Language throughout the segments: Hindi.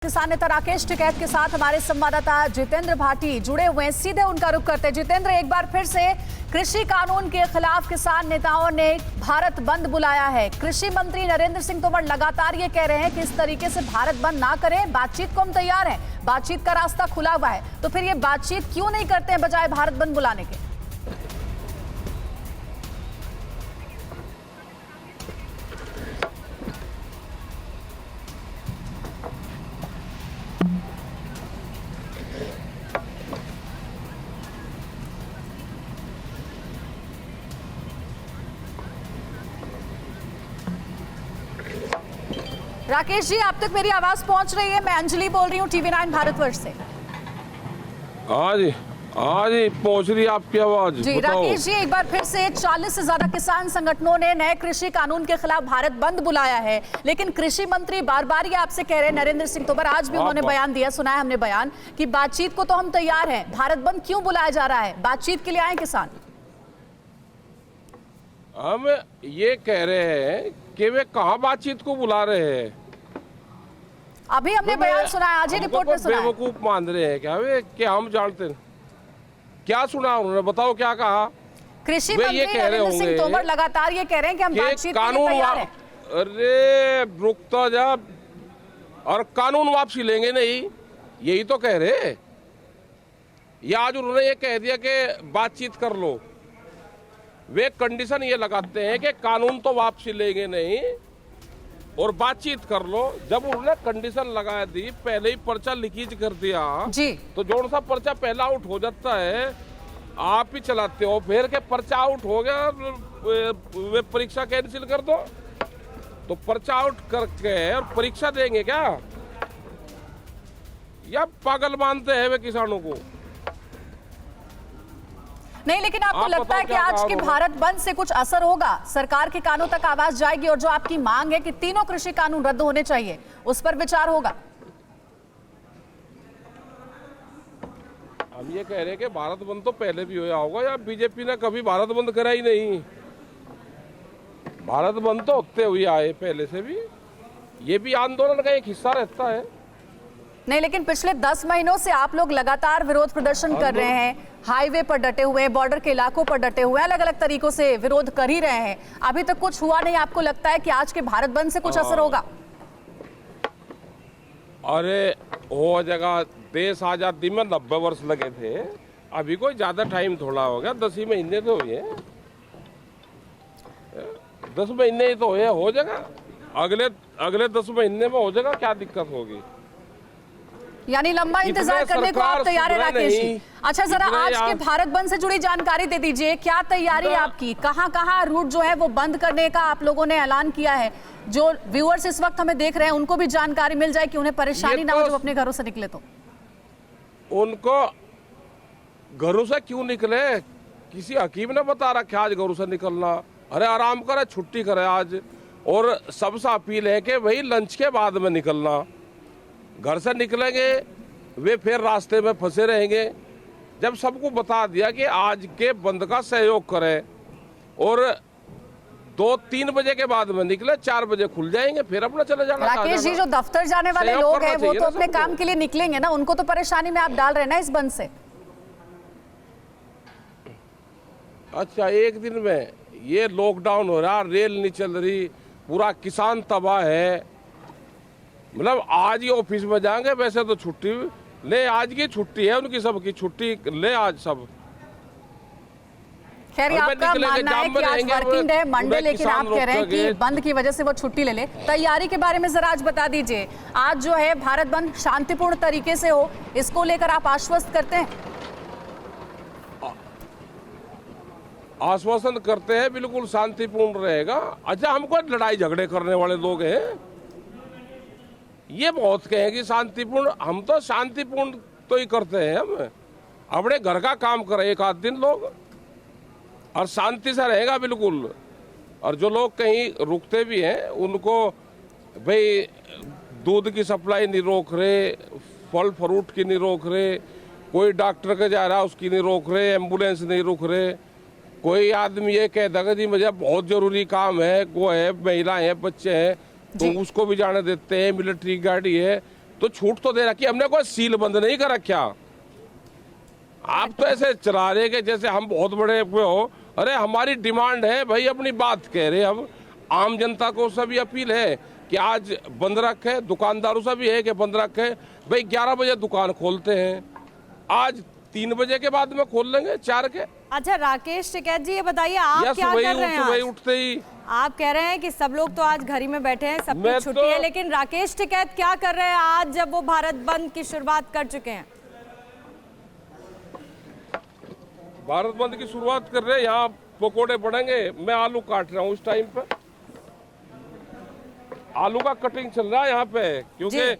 किसान नेता राकेश टिकैत के साथ हमारे संवाददाता जितेंद्र भाटी जुड़े हुए हैं। सीधे उनका रुख करते हैं। जितेंद्र, एक बार फिर से कृषि कानून के खिलाफ किसान नेताओं ने भारत बंद बुलाया है। कृषि मंत्री नरेंद्र सिंह तोमर लगातार ये कह रहे हैं कि इस तरीके से भारत बंद ना करें, बातचीत को हम तैयार हैं, बातचीत का रास्ता खुला हुआ है। तो फिर ये बातचीत क्यों नहीं करते हैं बजाय भारत बंद बुलाने के? राकेश जी, आप तक मेरी आवाज पहुंच रही है? मैं अंजलि बोल रही हूँ TV9 भारतवर्ष से। हाँ जी पहुंच रही है आपकी आवाज। जी राकेश जी, एक बार फिर से 40 से ज्यादा किसान संगठनों ने नए कृषि कानून के खिलाफ भारत बंद बुलाया है, लेकिन कृषि मंत्री बार बार ये आपसे कह रहे हैं, नरेंद्र सिंह तोमर, आज भी उन्होंने बयान दिया, सुना है हमने बयान, कि बातचीत को तो हम तैयार हैं, भारत बंद क्यों बुलाया जा रहा है? बातचीत के लिए आए किसान? हम ये कह रहे हैं कि वे कहाँ बातचीत को बुला रहे हैं। अभी हमने बयान सुना है, आज ही रिपोर्ट में सुना है। बेवकूफ मान रहे हैं क्या वे? क्या हम जानते हैं? क्या सुना उन्होंने? बताओ क्या कहा? कृषि मंत्री नरेंद्र सिंह तोमर लगातार ये कह रहे हैं कि हम बातचीत के लिए तैयार हैं। अरे रुकता जा, और कानून वापसी लेंगे नहीं, यही तो कह रहे हैं। ये आज उन्होंने ये कह दिया कि बातचीत कर लो। वे कंडीशन ये लगाते हैं कि कानून तो वापसी लेंगे नहीं और बातचीत कर लो। जब उन्होंने कंडीशन लगा दी, पहले ही पर्चा लीकेज कर दिया जी, तो जो सा पर्चा पहला आउट हो जाता है, आप ही चलाते हो, फिर के पर्चा आउट हो गया वे परीक्षा कैंसिल कर दो। तो पर्चा आउट करके और परीक्षा देंगे क्या? या पागल मानते हैं वे किसानों को? नहीं, लेकिन आपको लगता है कि आज के भारत बंद से कुछ असर होगा? सरकार के कानों तक आवाज जाएगी और जो आपकी मांग है कि तीनों कृषि कानून रद्द होने चाहिए, उस पर विचार होगा? हम ये कह रहे हैं कि भारत बंद तो पहले भी होया होगा, या बीजेपी ने कभी भारत बंद करा ही नहीं। भारत बंद तो होते हुए आए पहले से भी, ये भी आंदोलन का एक हिस्सा रहता है। नहीं, लेकिन पिछले 10 महीनों से आप लोग लगातार विरोध प्रदर्शन कर रहे हैं, हाईवे पर डटे हुए, बॉर्डर के इलाकों पर डटे हुए, अलग अलग तरीकों से विरोध कर ही रहे हैं, अभी तक कुछ हुआ नहीं। आपको लगता है कि आज के भारत बंद से कुछ असर होगा? अरे हो जगह, देश आजादी में 90 वर्ष लगे थे, अभी कोई ज्यादा टाइम थोड़ा हो गया, 10 ही महीने तो हुए, 10 महीने ही तो हुए, हो जाएगा अगले 10 महीने में हो जाएगा, क्या दिक्कत होगी? यानी लंबा इंतजार करने को आप तैयार है राकेश जी? अच्छा, जरा आज के भारत बंद से जुड़ी जानकारी दे दीजिए, क्या तैयारी है आपकी? कहां रूट जो है वो बंद करने का आप लोगों ने ऐलान किया है, जो व्यूअर्स इस वक्त हमें देख रहे हैं उनको भी जानकारी मिल जाए कि उन्हें परेशानी ना हो जब अपने घरों से निकले? तो उनको घरों से क्यों निकले? किसी हकीम ने बता रखा आज घरों से निकलना? अरे आराम करे, छुट्टी करे आज। और सबसे अपील है कि भाई लंच के बाद में निकलना। घर से निकलेंगे वे फिर रास्ते में फंसे रहेंगे। जब सबको बता दिया कि आज के बंद का सहयोग करें और 2-3 बजे के बाद में निकले, 4 बजे खुल जाएंगे, फिर अपना चले जाना। राकेश जी, जो दफ्तर जाने वाले लोग हैं वो तो अपने काम के लिए निकलेंगे ना, उनको तो परेशानी में आप डाल रहे हैं ना इस बंद से। अच्छा, एक दिन में ये लॉकडाउन हो रहा, रेल नहीं चल रही, पूरा किसान तबाह है, मतलब आज ही ऑफिस में जाएंगे, वैसे तो छुट्टी ले, आज की छुट्टी है उनकी, सबकी छुट्टी ले आज सब। खैर, आपका मानना है कि आज वर्किंग डे मंडे, लेकिन आप कह रहे हैं कि बंद की वजह से वो छुट्टी ले ले। तैयारी के बारे में जरा आज बता दीजिए, आज जो है भारत बंद शांतिपूर्ण तरीके से हो, इसको लेकर आप आश्वस्त करते हैं? आश्वासन करते हैं, बिल्कुल शांतिपूर्ण रहेगा। अच्छा, हमको लड़ाई झगड़े करने वाले लोग हैं, ये बहुत कहें शांतिपूर्ण, हम तो शांतिपूर्ण तो ही करते हैं। हम अपने घर का काम करें एक आध दिन लोग, और शांति से रहेगा बिल्कुल। और जो लोग कहीं रुकते भी हैं उनको भाई दूध की सप्लाई नहीं रोक रहे, फल फ्रूट की नहीं रोक रहे, कोई डॉक्टर के जा रहा है उसकी नहीं रोक रहे, एम्बुलेंस नहीं रोक रहे। कोई आदमी ये कहता है जी मुझे बहुत जरूरी काम है, वो है, महिला है, बच्चे हैं, तो उसको भी जाने देते हैं, मिलिट्री गाड़ी है। तो छूट तो दे रखी, हमने कोई सील बंद नहीं कर रखा। आप तो ऐसे चला रहे कि जैसे हम बहुत बड़े वो हो। अरे हमारी डिमांड है भाई, अपनी बात कह रहे हम। आम जनता को सभी अपील है कि आज बंद रखे, दुकानदारों से भी है कि बंद रखे भाई। 11 बजे दुकान खोलते हैं, आज 3 बजे के बाद में खोल लेंगे 4 के। अच्छा राकेश टिकैत जी, ये बताइए आप क्या कर रहे हैं? सुबह उठते ही आप कह रहे हैं कि सब लोग तो आज घर ही में बैठे हैं, सबकी मैं छुट्टी है, लेकिन राकेश टिकैत क्या कर रहे हैं आज जब वो भारत बंद की शुरुआत कर चुके हैं? भारत बंद की शुरुआत कर रहे हैं, यहाँ पकोड़े पड़ेंगे। मैं आलू काट रहा हूँ इस टाइम पे, आलू का कटिंग चल रहा है यहाँ पे, क्योंकि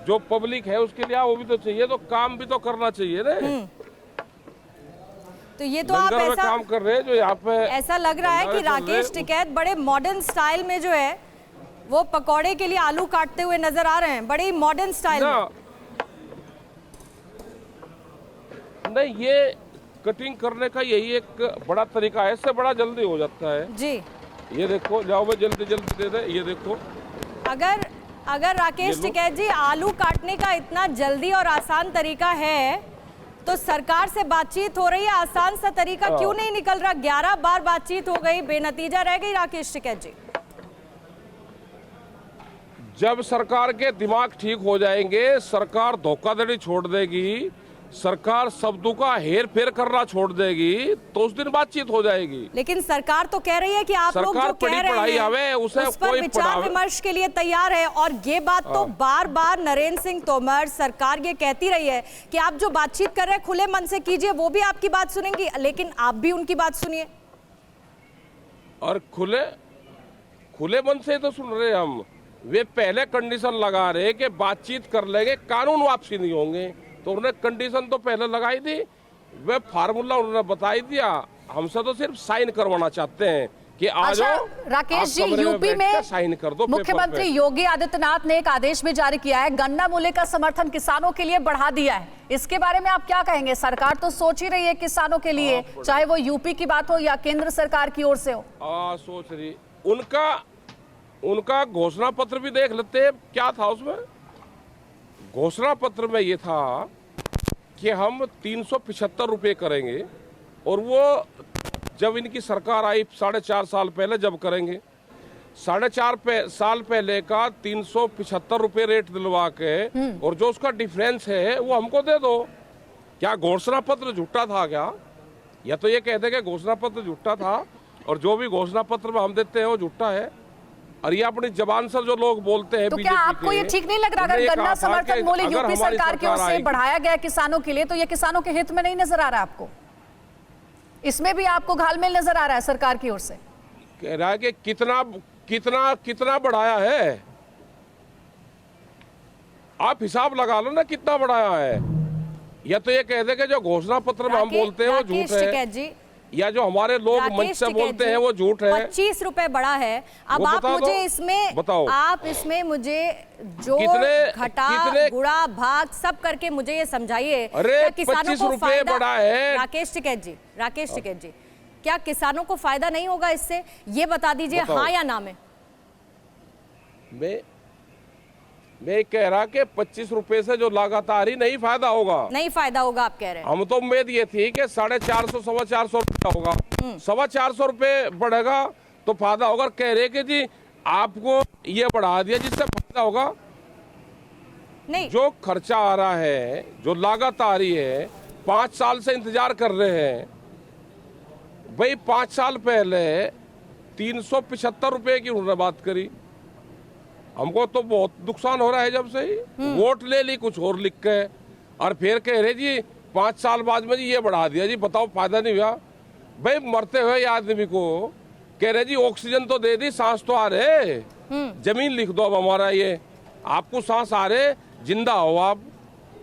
जो पब्लिक है उसके लिए वो भी तो चाहिए, तो काम भी तो करना चाहिए ना। तो ये तो आप ऐसा काम कर रहे हैं जो यहाँ पे ऐसा लग रहा है कि राकेश टिकैत बड़े मॉडर्न स्टाइल में जो है वो पकौड़े के लिए आलू काटते हुए नजर आ रहे हैं, बड़े मॉडर्न स्टाइल में। नहीं, ये कटिंग करने का यही एक बड़ा तरीका है, इससे बड़ा जल्दी हो जाता है जी। ये देखो, जाओ मैं जल्दी जल्दी दे दे। ये देखो, अगर राकेश टिकैत जी आलू काटने का इतना जल्दी और आसान तरीका है तो सरकार से बातचीत हो रही है, आसान सा तरीका क्यों नहीं निकल रहा? 11 बार बातचीत हो गई, बेनतीजा रह गई राकेश टिकैत जी। जब सरकार के दिमाग ठीक हो जाएंगे, सरकार धोखाधड़ी छोड़ देगी, सरकार शब्दों का हेर फेर करना छोड़ देगी, तो उस दिन बातचीत हो जाएगी। लेकिन सरकार तो कह रही है कि आप लोग जो कह रहे हैं उस पर विचार विमर्श के लिए तैयार है। और ये बात तो बार बार नरेंद्र सिंह तोमर सरकार ये कहती रही है कि आप जो बातचीत कर रहे हैं खुले मन से कीजिए, वो भी आपकी बात सुनेंगी, लेकिन आप भी उनकी बात सुनिए। और खुले मन से तो सुन रहे हम। वे पहले कंडीशन लगा रहे कि बातचीत कर लेंगे, कानून वापसी नहीं होंगे, तो उन्होंने कंडीशन तो पहले लगाई थी, वे फार्मूला उन्होंने बताई दिया। हमसे तो सिर्फ साइन करवाना चाहते हैं कि आ जाओ। राकेश जी, यूपी में साइन कर दो। मुख्यमंत्री योगी आदित्यनाथ ने एक आदेश भी जारी किया है, गन्ना मूल्य का समर्थन किसानों के लिए बढ़ा दिया है। इसके बारे में आप क्या कहेंगे? सरकार तो सोच ही रही है किसानों के लिए, चाहे वो यूपी की बात हो या केंद्र सरकार की ओर से हो। सोच रही, उनका घोषणा पत्र भी देख लेते हैं, क्या था उसमें। घोषणा पत्र में ये था कि हम 375 रुपये करेंगे, और वो जब इनकी सरकार आई 4.5 साल पहले जब करेंगे, 4.5 साल पहले का 375 रुपये रेट दिलवा के, और जो उसका डिफरेंस है वो हमको दे दो। क्या घोषणा पत्र झूठा था क्या? या तो ये कहते कि घोषणा पत्र झूठा था और जो भी घोषणा पत्र में हम देते हैं वो झूठा है, और ये अपनी जबान से जो लोग बोलते हैं। तो क्या आपको ये ठीक नहीं लग रहा अगर गन्ना समर्थन मूल्य यूपी सरकार की ओर से बढ़ाया गया किसानों के लिए, तो ये किसानों के हित में नहीं नजर आ रहा आपको? इसमें भी आपको घालमेल नजर आ रहा है सरकार की ओर से? कह रहा है कि कितना बढ़ाया है, आप हिसाब लगा लो ना कितना बढ़ाया है। या तो ये कह दे कि जो घोषणा पत्र में हम बोलते हैं वो झूठ है, या जो हमारे लोग मंच से बोलते हैं वो झूठ है। 25 रुपए बढ़ा है। अब आप मुझे इसमें बताओ, आप इसमें मुझे जोड़ घटा गुणा भाग सब करके मुझे ये समझाइए। अरे 25 रुपए बढ़ा है। राकेश टिकैत जी, क्या किसानों को फायदा नहीं होगा इससे? ये बता दीजिए, हाँ या ना में। मैं कह रहा कि 25 रुपए से जो लगातार ही नहीं फायदा होगा। नहीं फायदा होगा आप कह रहे हैं? हम तो उम्मीद ये थी कि 450 सवा 400 रुपया होगा, 425 रुपये बढ़ेगा तो फायदा होगा। कह रहे कि जी आपको ये बढ़ा दिया जिससे फायदा होगा। नहीं, जो खर्चा आ रहा है, जो लागत आ रही है, 5 साल से इंतजार कर रहे हैं भाई। 5 साल पहले 375 रुपए की उन्होंने बात करी, हमको तो बहुत नुकसान हो रहा है। जब से ही वोट ले ली कुछ और लिख के, और फिर कह रहे जी 5 साल बाद में जी ये बढ़ा दिया जी, बताओ फायदा नहीं हुआ भाई। मरते हुए आदमी को कह रहे जी ऑक्सीजन तो दे दी, सांस तो आ रहे, जमीन लिख दो अब हमारा ये, आपको सांस आ रहे, जिंदा हो आप।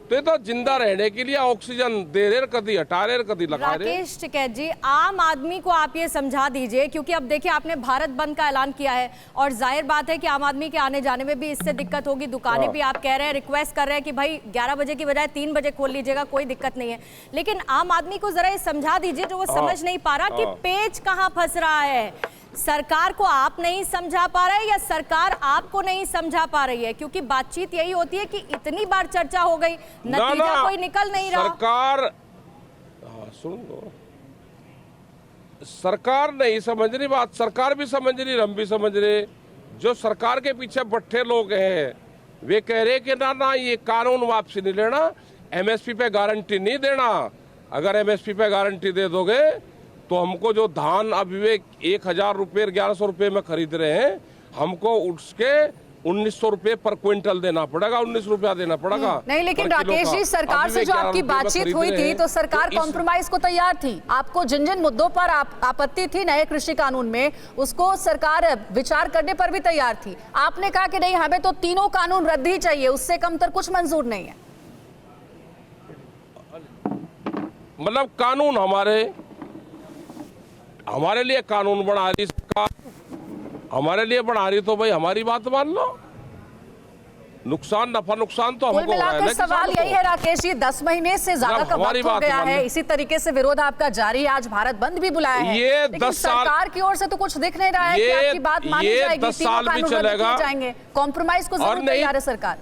तो ये तो जिंदा रहने के लिए ऑक्सीजन दे रहे, कभी हटा रहे, कभी लगा रहे। राकेश टिकैत जी, आम आदमी को आप ये समझा दीजिए, क्योंकि अब देखिए आपने भारत बंद का ऐलान किया है और जाहिर बात है कि आम आदमी के आने जाने में भी इससे दिक्कत होगी। दुकानें भी आप कह रहे हैं, रिक्वेस्ट कर रहे हैं कि भाई 11 बजे की बजाय 3 बजे खोल लीजिएगा, कोई दिक्कत नहीं है। लेकिन आम आदमी को जरा ये समझा दीजिए जो वो समझ नहीं पा रहा कि पेच कहाँ फंस रहा है। सरकार को आप नहीं समझा पा रहे या सरकार आपको नहीं समझा पा रही है? क्योंकि बातचीत यही होती है कि इतनी बार चर्चा हो गई, नतीजा कोई निकल नहीं रहा। सरकार, सुन लो, सरकार नहीं समझ रही बात, सरकार भी समझ रही, हम भी समझ रहे। जो सरकार के पीछे बैठे लोग हैं वे कह रहे कि ना ये कानून वापसी नहीं लेना, एमएसपी पे गारंटी नहीं देना। अगर एमएसपी पे गारंटी दे दोगे तो हमको जो धान अभी वे 1000 रुपये 1100 रुपये में खरीद रहे हैं, हमको उसके 1900 रुपये पर क्विंटल देना पड़ेगा, 19 रुपया देना पड़ेगा। नहीं, लेकिन राकेश जी, सरकार से जो आपकी बातचीत हुई थी तो सरकार कॉम्प्रोमाइज को तैयार थी। आपको जिन जिन मुद्दों पर आपत्ति थी नए कृषि कानून में, उसको सरकार विचार करने पर भी तैयार थी। आपने कहा कि नहीं, हमें तो तीनों कानून रद्द ही चाहिए, उससे कमतर कुछ मंजूर नहीं है। मतलब कानून हमारे लिए कानून बना रही सरकार, हमारे लिए बना रही, तो भाई हमारी बात मान लो। नुकसान नफा नुकसान तो हमको है ना। सवाल यही है राकेश जी, 10 महीने से ज्यादा का वक्त हो गया है, इसी तरीके से विरोध आपका जारी है, आज भारत बंद भी बुलाया है, ये लेकिन सरकार की ओर से तो कुछ दिख नहीं रहा है कि आपकी बात मानी जाएगी, 10 साल भी चलेगा, जाएंगे, कॉम्प्रोमाइज को जरूर तैयार है सरकार।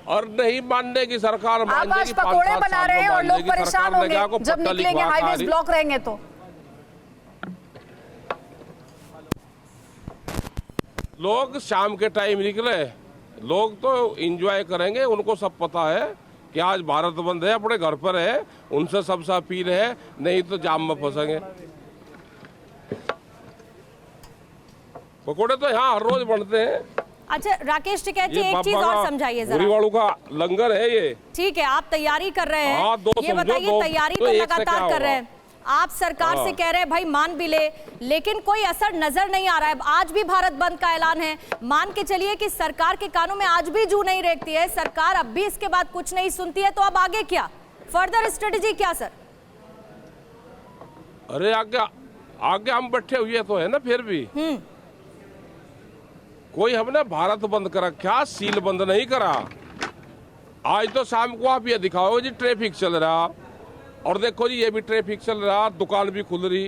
और नहीं मानने की सरकार मान आप आज पकोड़े बना रहे हैं और लोग परेशान होंगे जब निकलेंगे, हाईवेज ब्लॉक रहेंगे तो। लोग शाम के टाइम निकले, लोग तो एंजॉय करेंगे, उनको सब पता है कि आज भारत बंद है, अपने घर पर है, उनसे सबसे अपील है, नहीं तो जाम में फंसेंगे। पकोड़े तो यहाँ हर रोज बनते हैं। अच्छा राकेश टिकैत जी, एक चीज और समझाइए जरा। वालों का लंगर है ये। ठीक है, आप तैयारी कर रहे हैं, ये बताइए, तैयारी तो लगातार कर रहे हैं आप, सरकार से कह रहे हैं भाई मान भी ले, लेकिन कोई असर नजर नहीं आ रहा है। आज भी भारत बंद का ऐलान है, मान के चलिए कि सरकार के कानों में आज भी जू नहीं रेंगती है, सरकार अब भी इसके बाद कुछ नहीं सुनती है, तो अब आगे क्या, फर्दर स्ट्रेटेजी क्या सर? अरे आगे हम बैठे हुए तो है ना, फिर भी कोई हमने भारत बंद कर रखा, सील बंद नहीं करा। आज तो शाम को आप ये दिखाओ जी ट्रैफिक चल रहा, और देखो जी ये भी ट्रैफिक चल रहा, दुकान भी खुल रही,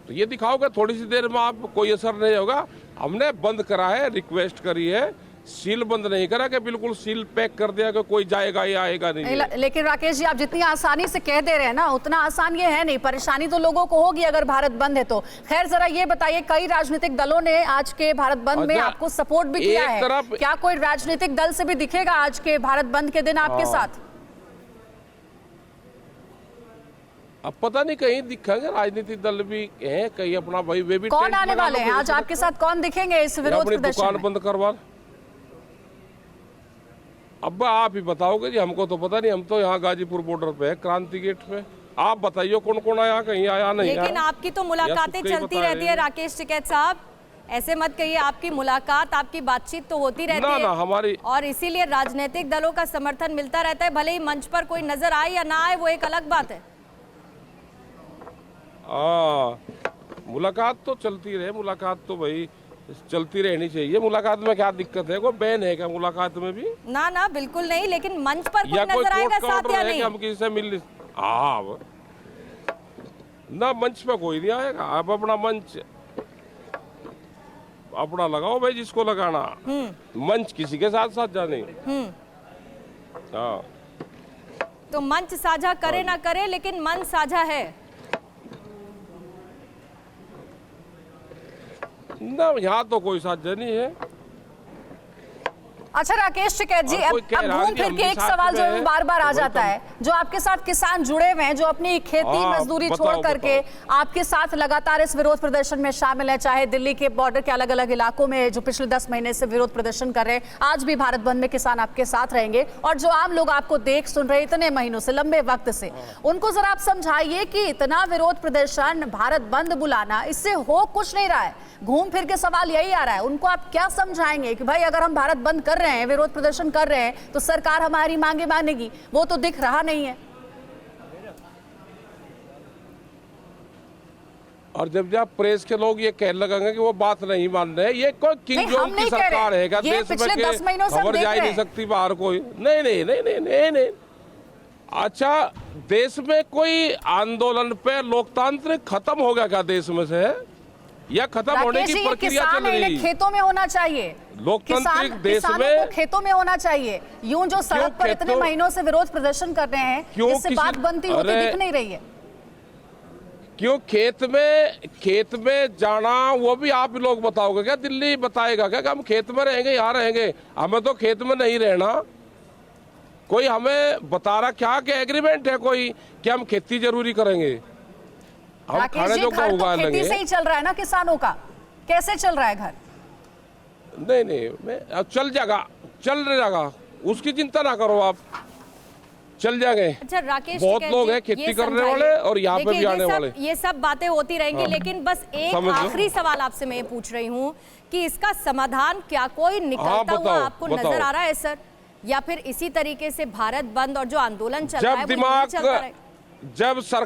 तो ये दिखाओगे थोड़ी सी देर में आप, कोई असर नहीं होगा। हमने बंद करा है, रिक्वेस्ट करी है, सील बंद नहीं करा कि बिल्कुल सील पैक कर दिया कि कोई जाएगा या आएगा नहीं। लेकिन राकेश जी, आप जितनी आसानी से कह दे रहे हैं ना, उतना आसान ये है नहीं, परेशानी तो लोगों को होगी अगर भारत बंद है तो। खैर जरा ये बताइए, कई राजनीतिक दलों ने आज के भारत बंद में आपको सपोर्ट भी किया है, क्या कोई राजनीतिक दल से भी दिखेगा आज के भारत बंद के दिन आपके साथ? अब पता नहीं, कहीं दिखेंगे राजनीतिक दल भी हैं, कहीं अपना भाई वे भी। कौन आने वाले हैं आज आपके साथ, कौन दिखेंगे इस विरोध प्रदर्शन में? दुकान बंद करवा, अब आप ही बताओगे जी, हमको तो पता नहीं, हम तो यहाँ गाजीपुर बॉर्डर पे है, क्रांति गेट पे। आप बताइए कौन कौन आया, कहीं आया नहीं? लेकिन आपकी तो मुलाकातें चलती रहती है राकेश टिकैत साहब, ऐसे मत कहिए, आपकी मुलाकात, आपकी बातचीत तो होती रहती है हमारी, और इसीलिए राजनीतिक दलों का समर्थन मिलता रहता है, भले ही मंच पर कोई नजर आए या ना आए, वो एक अलग बात है। मुलाकात तो चलती रहे, मुलाकात तो भाई चलती रहनी चाहिए। मुलाकात में क्या दिक्कत है, कोई बैन है क्या मुलाकात में भी? ना बिल्कुल नहीं, लेकिन मंच पर कोई नजर आएगा साथ या नहीं? हम किसी से मिल, ना मंच पे कोई नहीं आएगा। आप अपना मंच अपना लगाओ भाई, जिसको लगाना, मंच किसी के साथ साथ जाने। तो मंच साझा करे ना करे, लेकिन मन साझा है ना, यहाँ तो कोई साझा नहीं है। अच्छा राकेश टिकैत जी, अब घूम फिर के एक सवाल जो बार बार आ जाता है, जो आपके साथ किसान जुड़े हुए हैं, जो अपनी खेती मजदूरी छोड़ करके आपके साथ लगातार इस विरोध प्रदर्शन में शामिल है, चाहे दिल्ली के बॉर्डर के अलग अलग इलाकों में जो पिछले 10 महीने से विरोध प्रदर्शन कर रहे हैं, आज भी भारत बंद में किसान आपके साथ रहेंगे, और जो आम लोग आपको देख सुन रहे इतने महीनों से, लंबे वक्त से, उनको जरा आप समझाइए कि इतना विरोध प्रदर्शन, भारत बंद बुलाना, इससे हो कुछ नहीं रहा है। घूम फिर के सवाल यही आ रहा है, उनको आप क्या समझाएंगे कि भाई अगर हम भारत बंद कर रहे हैं, विरोध प्रदर्शन कर रहे हैं, तो सरकार हमारी मांगे मानेगी? वो तो दिख रहा नहीं है। और जब प्रेस के लोग ये कह लगेंगे कि वो बात नहीं मान रहे, ये कोई किंग जोंग की सरकार है क्या? देश में खबर जा ही नहीं सकती बाहर कोई? नहीं, अच्छा, देश में कोई आंदोलन पे लोकतांत्रिक खत्म हो गया क्या देश में से, या खत्म होने राकेश की जी, ये प्रक्रिया किसान चल है, इन्हें रही? खेतों में होना चाहिए। लोकतांत्रिक देश किसानों में को खेतों में होना चाहिए। यूं जो सड़क पर इतने महीनों से विरोध प्रदर्शन कर रहे हैं, इससे बात बनती होती दिख नहीं रही है। क्यों खेत में जाना वो भी आप लोग बताओगे क्या? दिल्ली बताएगा क्या कि हम खेत में रहेंगे, यहाँ रहेंगे? हमें तो खेत में नहीं रहना। कोई हमें बता रहा क्या कि एग्रीमेंट है कोई कि हम खेती जरूरी करेंगे, हम राकेश खाने जी, जो घर तो उगा खेती लेंगे। से ही चल रहा है ना किसानों का, कैसे चल रहा है घर? नहीं, मैं अब चल जाएगा, उसकी चिंता ना करो आप, चल जाएंगे। अच्छा राकेश, बहुत लोग हैं खेती करने वाले और यहाँ पे भी आने वाले। ये सब बातें होती रहेंगी, लेकिन बस एक आखिरी सवाल आपसे मैं ये पूछ रही हूँ कि इसका समाधान क्या कोई निकलता हुआ आपको नजर आ रहा है सर, या फिर इसी तरीके से भारत बंद और जो आंदोलन चल रहा है वो यही चलता रहेगा?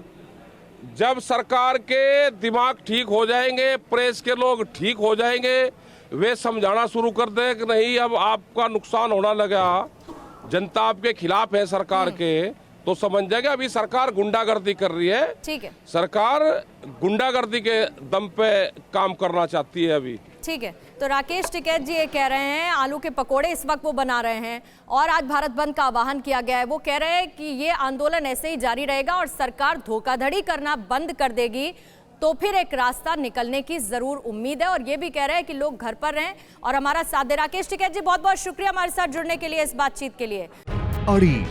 जब सरकार के दिमाग ठीक हो जाएंगे, प्रेस के लोग ठीक हो जाएंगे, वे समझाना शुरू कर दे कि नहीं अब आपका नुकसान होना लगा, जनता आपके खिलाफ है सरकार के, तो समझ जाएंगे अभी सरकार गुंडागर्दी कर रही है। ठीक है, सरकार गुंडागर्दी के दम पे काम करना चाहती है अभी। ठीक है। तो राकेश टिकैत जी ये कह रहे हैं आलू के पकोड़े इस वक्त वो बना रहे हैं और आज भारत बंद का आह्वान किया गया है। वो कह रहे हैं कि ये आंदोलन ऐसे ही जारी रहेगा और सरकार धोखाधड़ी करना बंद कर देगी तो फिर एक रास्ता निकलने की जरूर उम्मीद है। और ये भी कह रहे हैं कि लोग घर पर रहें और हमारा साथ दें। राकेश टिकैत जी बहुत बहुत शुक्रिया हमारे साथ जुड़ने के लिए, इस बातचीत के लिए। अड़ी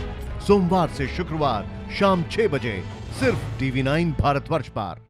सोमवार से शुक्रवार शाम 6 बजे सिर्फ TV9 भारतवर्ष पर।